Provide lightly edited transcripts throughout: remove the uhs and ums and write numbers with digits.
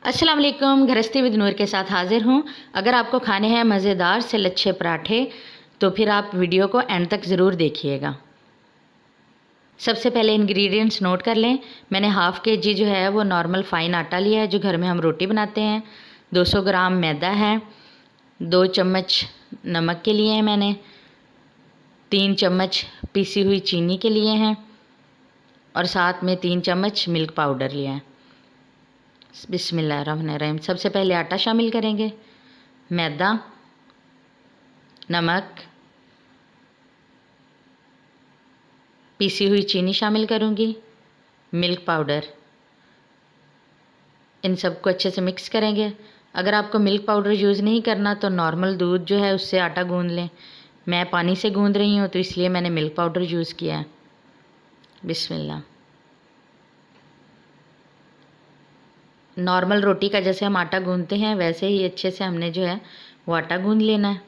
अस्सलाम वालेकुम। गृहस्थी विद नूर के साथ हाज़िर हूँ। अगर आपको खाने हैं मज़ेदार से लच्छे पराठे तो फिर आप वीडियो को एंड तक ज़रूर देखिएगा। सबसे पहले इंग्रेडिएंट्स नोट कर लें। मैंने हाफ़ kg जो है वो नॉर्मल फ़ाइन आटा लिया है जो घर में हम रोटी बनाते हैं। 200 ग्राम मैदा है। 2 चम्मच नमक के लिए हैं मैंने। 3 चम्मच पीसी हुई चीनी के लिए हैं और साथ में 3 चम्मच मिल्क पाउडर लिया है। बिस्मिल्लाहिर्रहमानिर्रहीम। सबसे पहले आटा शामिल करेंगे, मैदा, नमक, पीसी हुई चीनी शामिल करूँगी, मिल्क पाउडर। इन सबको अच्छे से मिक्स करेंगे। अगर आपको मिल्क पाउडर यूज़ नहीं करना तो नॉर्मल दूध जो है उससे आटा गूँध लें। मैं पानी से गूँध रही हूँ तो इसलिए मैंने मिल्क पाउडर यूज़ किया है। बिस्मिल्लाह। नॉर्मल रोटी का जैसे हम आटा गूँधते हैं वैसे ही अच्छे से हमने जो है वो आटा गूँध लेना है।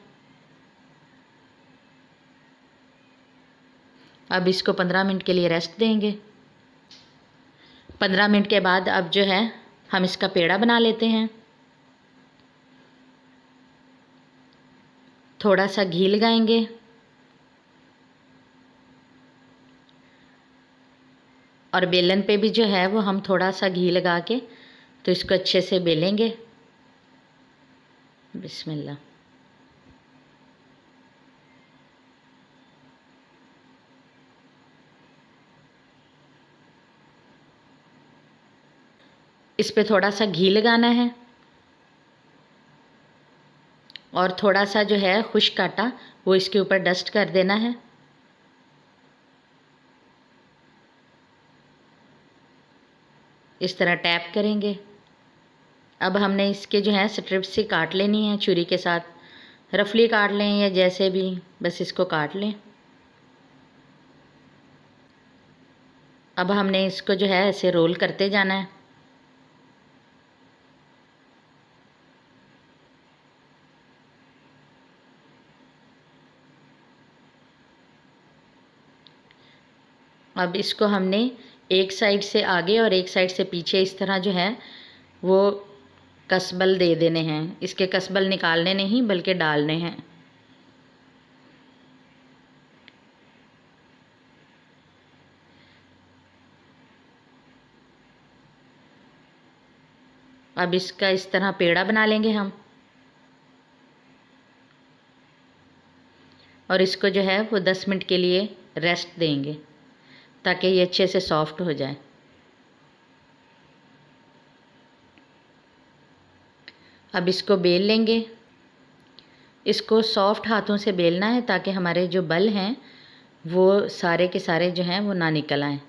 अब इसको 15 मिनट के लिए रेस्ट देंगे। 15 मिनट के बाद अब जो है हम इसका पेड़ा बना लेते हैं। थोड़ा सा घी लगाएंगे और बेलन पे भी जो है वो हम थोड़ा सा घी लगा के तो इसको अच्छे से बेलेंगे। बिस्मिल्लाह। इस पे थोड़ा सा घी लगाना है और थोड़ा सा जो है खुश्क आटा वो इसके ऊपर डस्ट कर देना है। इस तरह टैप करेंगे। अब हमने इसके जो है स्ट्रिप्स से काट लेनी है छुरी के साथ। रफली काट लें या जैसे भी, बस इसको काट लें। अब हमने इसको जो है ऐसे रोल करते जाना है। अब इसको हमने एक साइड से आगे और एक साइड से पीछे इस तरह जो है वो कसबल दे देने हैं। इसके कसबल निकालने नहीं बल्कि डालने हैं। अब इसका इस तरह पेड़ा बना लेंगे हम और इसको जो है वो 10 मिनट के लिए रेस्ट देंगे ताकि ये अच्छे से सॉफ्ट हो जाए। अब इसको बेल लेंगे। इसको सॉफ्ट हाथों से बेलना है ताकि हमारे जो बल हैं वो सारे के सारे जो हैं वो ना निकल आएँ।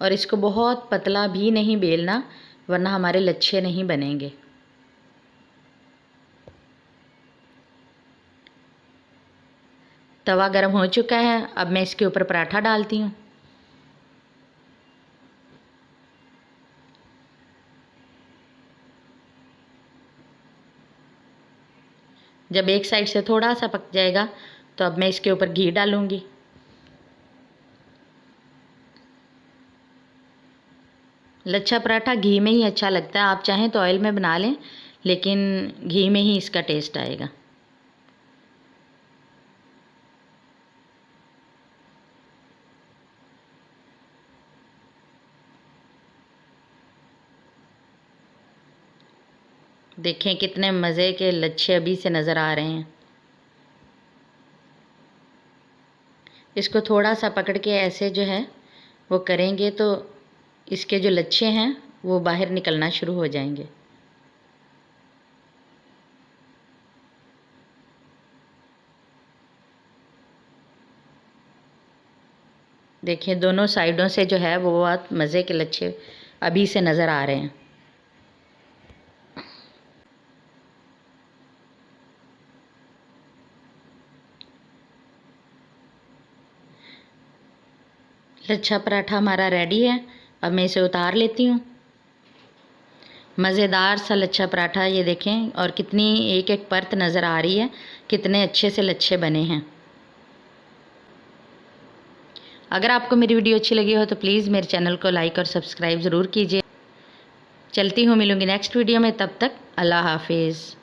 और इसको बहुत पतला भी नहीं बेलना वरना हमारे लच्छे नहीं बनेंगे। तवा गर्म हो चुका है। अब मैं इसके ऊपर पराठा डालती हूँ। जब एक साइड से थोड़ा सा पक जाएगा तो अब मैं इसके ऊपर घी डालूँगी। लच्छा पराठा घी में ही अच्छा लगता है। आप चाहें तो ऑयल में बना लें लेकिन घी में ही इसका टेस्ट आएगा। देखें कितने मज़े के लच्छे अभी से नज़र आ रहे हैं। इसको थोड़ा सा पकड़ के ऐसे जो है वो करेंगे तो इसके जो लच्छे हैं वो बाहर निकलना शुरू हो जाएंगे। देखिए दोनों साइडों से जो है वो बहुत मज़े के लच्छे अभी से नज़र आ रहे हैं। लच्छा पराठा हमारा रेडी है। अब मैं इसे उतार लेती हूँ। मज़ेदार सा लच्छा पराठा ये देखें और कितनी एक एक परत नज़र आ रही है। कितने अच्छे से लच्छे बने हैं। अगर आपको मेरी वीडियो अच्छी लगी हो तो प्लीज़ मेरे चैनल को लाइक और सब्सक्राइब ज़रूर कीजिए। चलती हूँ, मिलूँगी नेक्स्ट वीडियो में, तब तक अल्लाह हाफिज़।